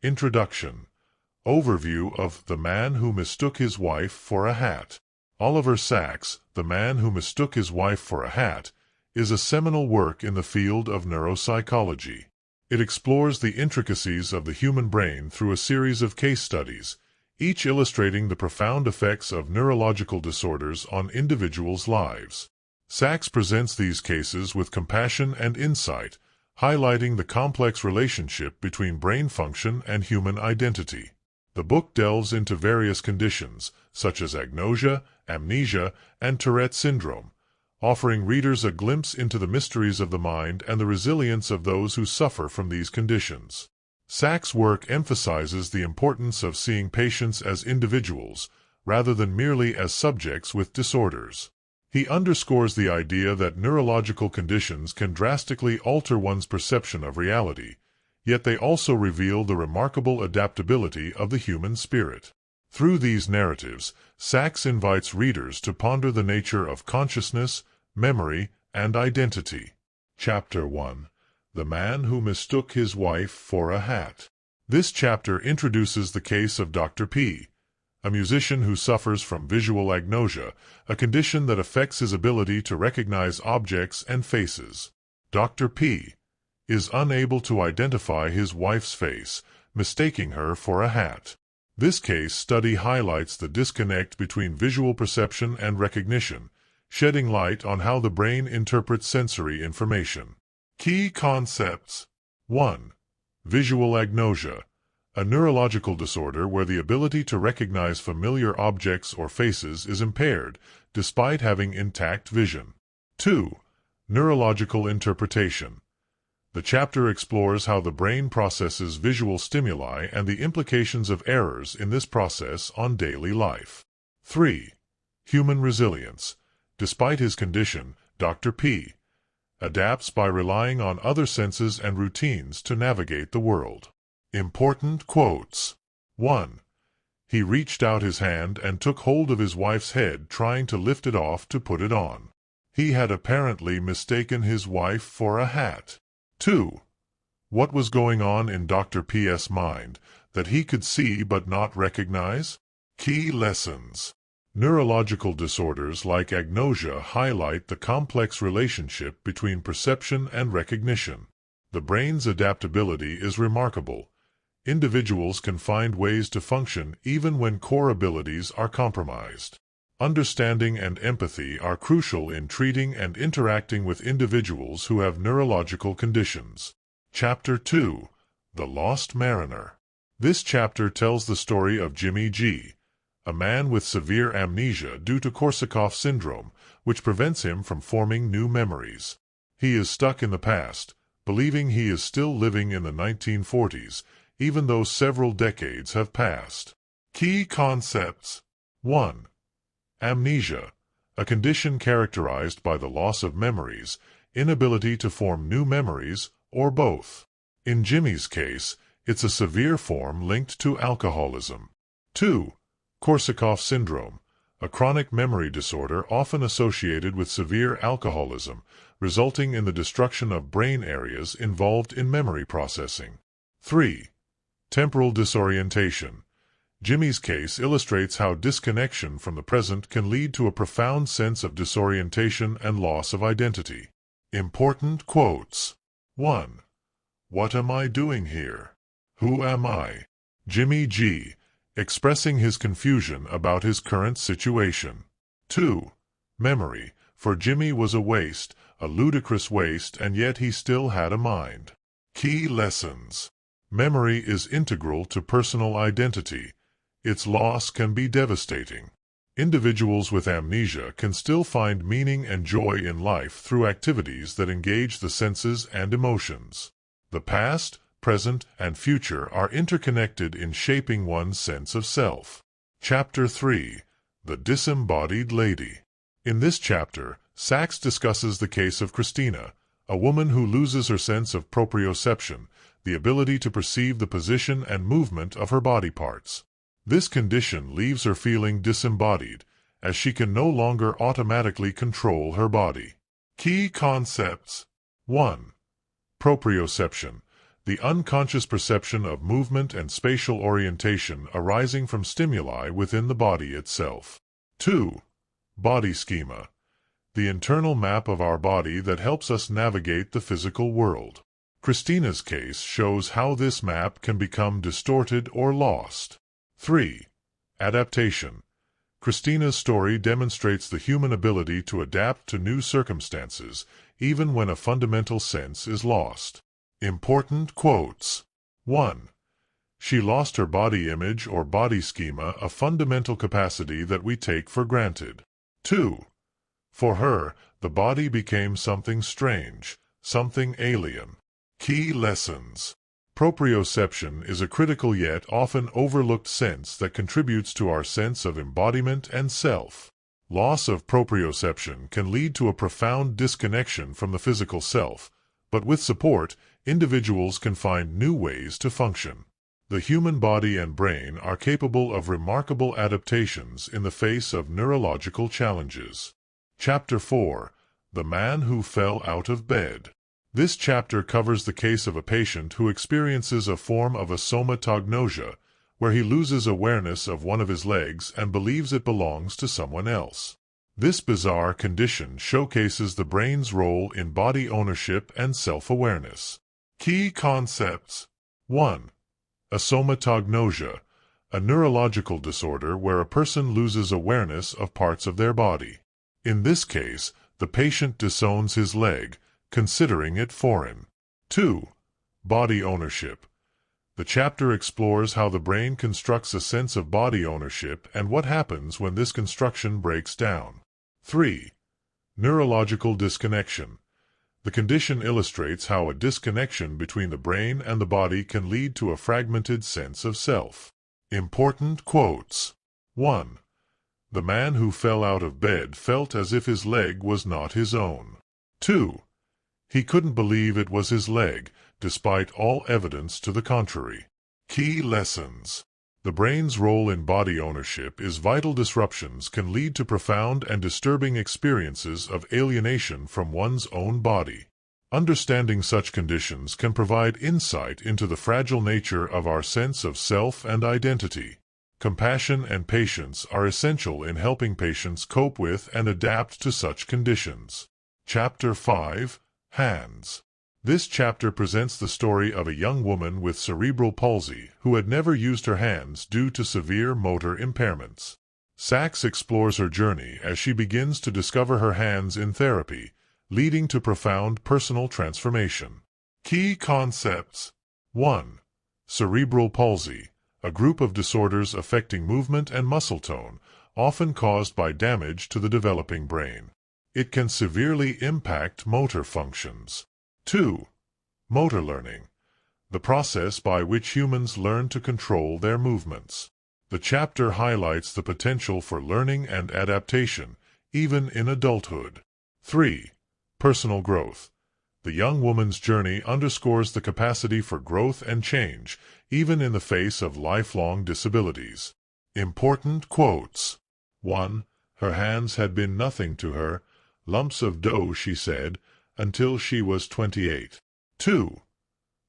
Introduction. Overview of The Man Who Mistook His Wife for a Hat. Oliver Sacks' The Man Who Mistook His Wife for a Hat is a seminal work in the field of neuropsychology. It explores the intricacies of the human brain through a series of case studies, each illustrating the profound effects of neurological disorders on individuals' lives. Sacks presents these cases with compassion and insight, highlighting the complex relationship between brain function and human identity. The book delves into various conditions, such as agnosia, amnesia, and Tourette syndrome, offering readers a glimpse into the mysteries of the mind and the resilience of those who suffer from these conditions. Sacks' work emphasizes the importance of seeing patients as individuals, rather than merely as subjects with disorders. He underscores the idea that neurological conditions can drastically alter one's perception of reality, yet they also reveal the remarkable adaptability of the human spirit. Through these narratives, Sacks invites readers to ponder the nature of consciousness, memory, and identity. Chapter 1. The Man Who Mistook His Wife for a Hat. This chapter introduces the case of Dr. P., a musician who suffers from visual agnosia, a condition that affects his ability to recognize objects and faces. Dr. P. is unable to identify his wife's face, mistaking her for a hat. This case study highlights the disconnect between visual perception and recognition, shedding light on how the brain interprets sensory information. Key concepts. 1. Visual agnosia, a neurological disorder where the ability to recognize familiar objects or faces is impaired, despite having intact vision. 2. Neurological interpretation. The chapter explores how the brain processes visual stimuli and the implications of errors in this process on daily life. 3. Human resilience. Despite his condition, Dr. P. adapts by relying on other senses and routines to navigate the world. Important quotes. 1. He reached out his hand and took hold of his wife's head, trying to lift it off to put it on. He had apparently mistaken his wife for a hat. 2. What was going on in Dr. P.'s mind that he could see but not recognize? Key lessons. Neurological disorders like agnosia highlight the complex relationship between perception and recognition. The brain's adaptability is remarkable. Individuals can find ways to function even when core abilities are compromised. Understanding and empathy are crucial in treating and interacting with individuals who have neurological conditions. Chapter 2. The Lost Mariner. This chapter tells the story of Jimmy G., a man with severe amnesia due to Korsakoff syndrome, which prevents him from forming new memories. He is stuck in the past, believing he is still living in the 1940s, even though several decades have passed. Key concepts. 1. Amnesia, a condition characterized by the loss of memories, inability to form new memories, or both. In Jimmy's case, it's a severe form linked to alcoholism. 2. Korsakoff syndrome, a chronic memory disorder often associated with severe alcoholism, resulting in the destruction of brain areas involved in memory processing. 3. Temporal disorientation. Jimmy's case illustrates how disconnection from the present can lead to a profound sense of disorientation and loss of identity. Important quotes. 1. What am I doing here? Who am I? Jimmy G., expressing his confusion about his current situation. 2. Memory. For Jimmy was a waste, a ludicrous waste, and yet he still had a mind. Key lessons. Memory is integral to personal identity. Its loss can be devastating. Individuals with amnesia can still find meaning and joy in life through activities that engage the senses and emotions. The past, present, and future are interconnected in shaping one's sense of self. Chapter 3. The Disembodied Lady. In this chapter, Sacks discusses the case of Christina, a woman who loses her sense of proprioception, the ability to perceive the position and movement of her body parts. This condition leaves her feeling disembodied, as she can no longer automatically control her body. Key concepts. 1. Proprioception, the unconscious perception of movement and spatial orientation arising from stimuli within the body itself. 2. Body schema, the internal map of our body that helps us navigate the physical world. Christina's case shows how this map can become distorted or lost. 3. Adaptation. Christina's story demonstrates the human ability to adapt to new circumstances, even when a fundamental sense is lost. Important quotes. 1. She lost her body image or body schema, a fundamental capacity that we take for granted. 2. For her, the body became something strange, something alien. Key lessons. Proprioception is a critical yet often overlooked sense that contributes to our sense of embodiment and self. Loss of proprioception can lead to a profound disconnection from the physical self, but with support, individuals can find new ways to function. The human body and brain are capable of remarkable adaptations in the face of neurological challenges. Chapter 4. The Man Who Fell Out of Bed. This chapter covers the case of a patient who experiences a form of somatognosia, where he loses awareness of one of his legs and believes it belongs to someone else. This bizarre condition showcases the brain's role in body ownership and self-awareness. Key concepts. 1. Somatognosia, a neurological disorder where a person loses awareness of parts of their body. In this case, the patient disowns his leg, considering it foreign. 2. Body ownership. The chapter explores how the brain constructs a sense of body ownership and what happens when this construction breaks down. 3. Neurological disconnection. The condition illustrates how a disconnection between the brain and the body can lead to a fragmented sense of self. Important quotes. 1. The man who fell out of bed felt as if his leg was not his own. 2. He couldn't believe it was his leg, despite all evidence to the contrary. Key lessons. The brain's role in body ownership is vital. Disruptions can lead to profound and disturbing experiences of alienation from one's own body. Understanding such conditions can provide insight into the fragile nature of our sense of self and identity. Compassion and patience are essential in helping patients cope with and adapt to such conditions. Chapter 5. Hands. This chapter presents the story of a young woman with cerebral palsy who had never used her hands due to severe motor impairments. Sachs explores her journey as she begins to discover her hands in therapy, leading to profound personal transformation. Key concepts. 1. Cerebral palsy, a group of disorders affecting movement and muscle tone, often caused by damage to the developing brain. It can severely impact motor functions. 2. Motor learning, the process by which humans learn to control their movements. The chapter highlights the potential for learning and adaptation, even in adulthood. 3. Personal growth. The young woman's journey underscores the capacity for growth and change, even in the face of lifelong disabilities. Important quotes. 1. Her hands had been nothing to her, lumps of dough, she said, until she was 28. 2.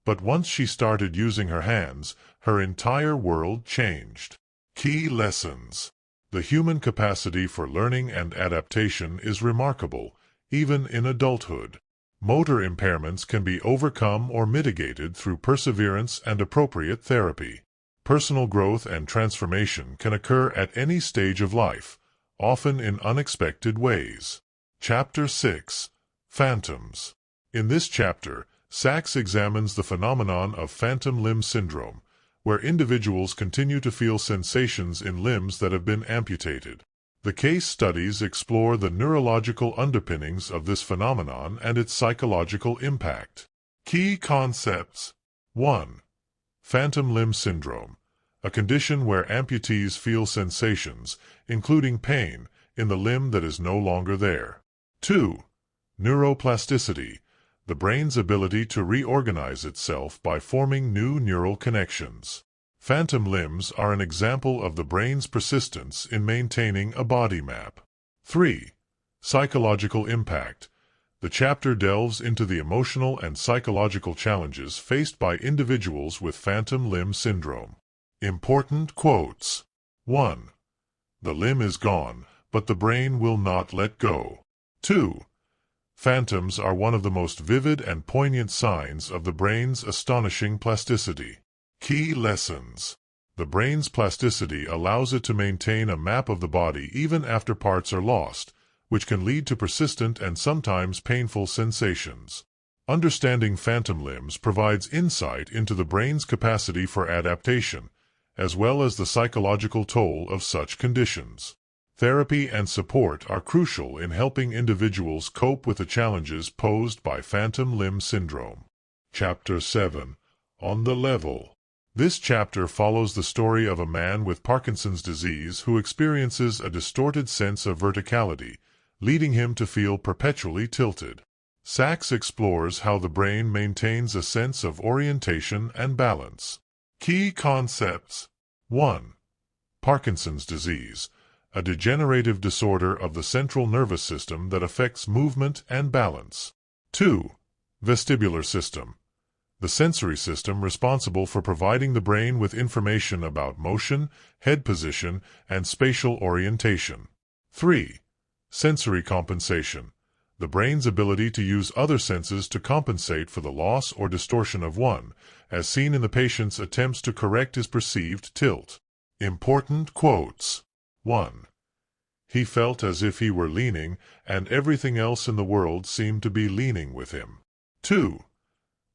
But once she started using her hands, her entire world changed. Key lessons. The human capacity for learning and adaptation is remarkable, even in adulthood. Motor impairments can be overcome or mitigated through perseverance and appropriate therapy. Personal growth and transformation can occur at any stage of life, often in unexpected ways. Chapter 6. Phantoms. In this chapter, Sachs examines the phenomenon of phantom limb syndrome, where individuals continue to feel sensations in limbs that have been amputated. The case studies explore the neurological underpinnings of this phenomenon and its psychological impact. Key concepts. 1. Phantom limb syndrome, a condition where amputees feel sensations, including pain, in the limb that is no longer there. 2. Neuroplasticity, the brain's ability to reorganize itself by forming new neural connections. Phantom limbs are an example of the brain's persistence in maintaining a body map. 3. Psychological impact. The chapter delves into the emotional and psychological challenges faced by individuals with phantom limb syndrome. Important quotes. 1. The limb is gone, but the brain will not let go. 2. Phantoms are one of the most vivid and poignant signs of the brain's astonishing plasticity. Key lessons. The brain's plasticity allows it to maintain a map of the body even after parts are lost, which can lead to persistent and sometimes painful sensations. Understanding phantom limbs provides insight into the brain's capacity for adaptation, as well as the psychological toll of such conditions. Therapy and support are crucial in helping individuals cope with the challenges posed by phantom limb syndrome. Chapter 7. On the Level. This chapter follows the story of a man with Parkinson's disease who experiences a distorted sense of verticality, leading him to feel perpetually tilted. Sachs explores how the brain maintains a sense of orientation and balance. Key concepts. 1. Parkinson's disease, a degenerative disorder of the central nervous system that affects movement and balance. 2. Vestibular system, the sensory system responsible for providing the brain with information about motion, head position, and spatial orientation. 3. Sensory compensation, the brain's ability to use other senses to compensate for the loss or distortion of one, as seen in the patient's attempts to correct his perceived tilt. Important quotes. 1. He felt as if he were leaning, and everything else in the world seemed to be leaning with him. 2.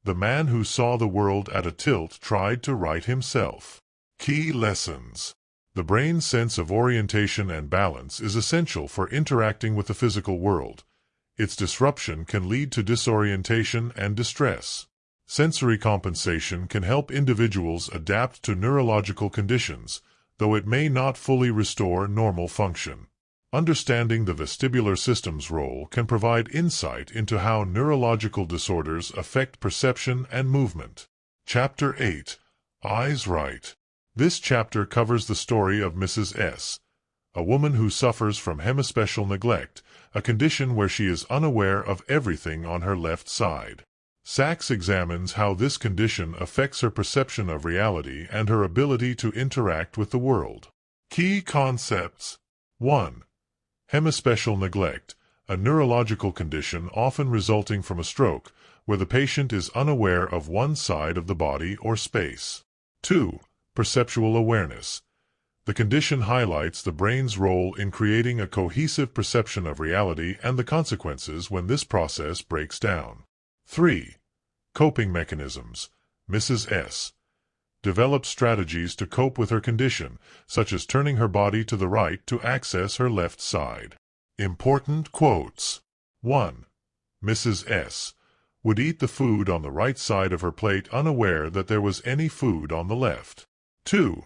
The man who saw the world at a tilt tried to right himself. Key lessons. The brain's sense of orientation and balance is essential for interacting with the physical world. Its disruption can lead to disorientation and distress. Sensory compensation can help individuals adapt to neurological conditions, though it may not fully restore normal function. Understanding the vestibular system's role can provide insight into how neurological disorders affect perception and movement. Chapter 8. Eyes Right. This chapter covers the story of Mrs. S., a woman who suffers from hemispecial neglect, a condition where she is unaware of everything on her left side. Sachs examines how this condition affects her perception of reality and her ability to interact with the world. Key concepts. 1. Hemispecial neglect, a neurological condition often resulting from a stroke, where the patient is unaware of one side of the body or space. 2. Perceptual awareness. The condition highlights the brain's role in creating a cohesive perception of reality and the consequences when this process breaks down. 3. Coping mechanisms. Mrs. S. develops strategies to cope with her condition, such as turning her body to the right to access her left side. Important quotes. 1. Mrs. S. would eat the food on the right side of her plate unaware that there was any food on the left. 2.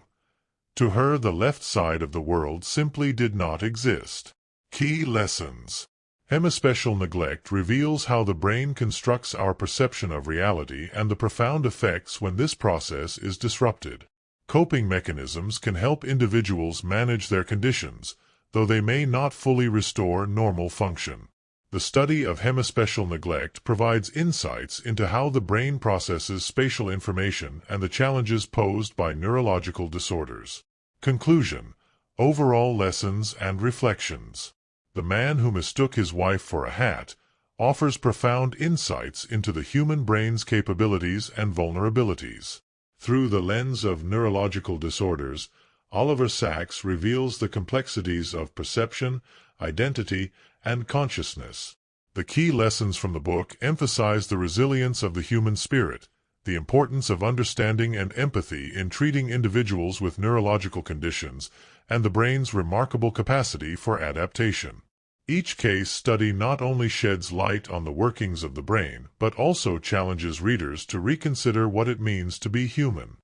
To her, the left side of the world simply did not exist. Key lessons. Hemispecial neglect reveals how the brain constructs our perception of reality and the profound effects when this process is disrupted. Coping mechanisms can help individuals manage their conditions, though they may not fully restore normal function. The study of hemispecial neglect provides insights into how the brain processes spatial information and the challenges posed by neurological disorders. Conclusion. Overall lessons and reflections. The Man Who Mistook His Wife for a Hat offers profound insights into the human brain's capabilities and vulnerabilities. Through the lens of neurological disorders, Oliver Sacks reveals the complexities of perception, identity, and consciousness. The key lessons from the book emphasize the resilience of the human spirit, the importance of understanding and empathy in treating individuals with neurological conditions, and the brain's remarkable capacity for adaptation. Each case study not only sheds light on the workings of the brain, but also challenges readers to reconsider what it means to be human.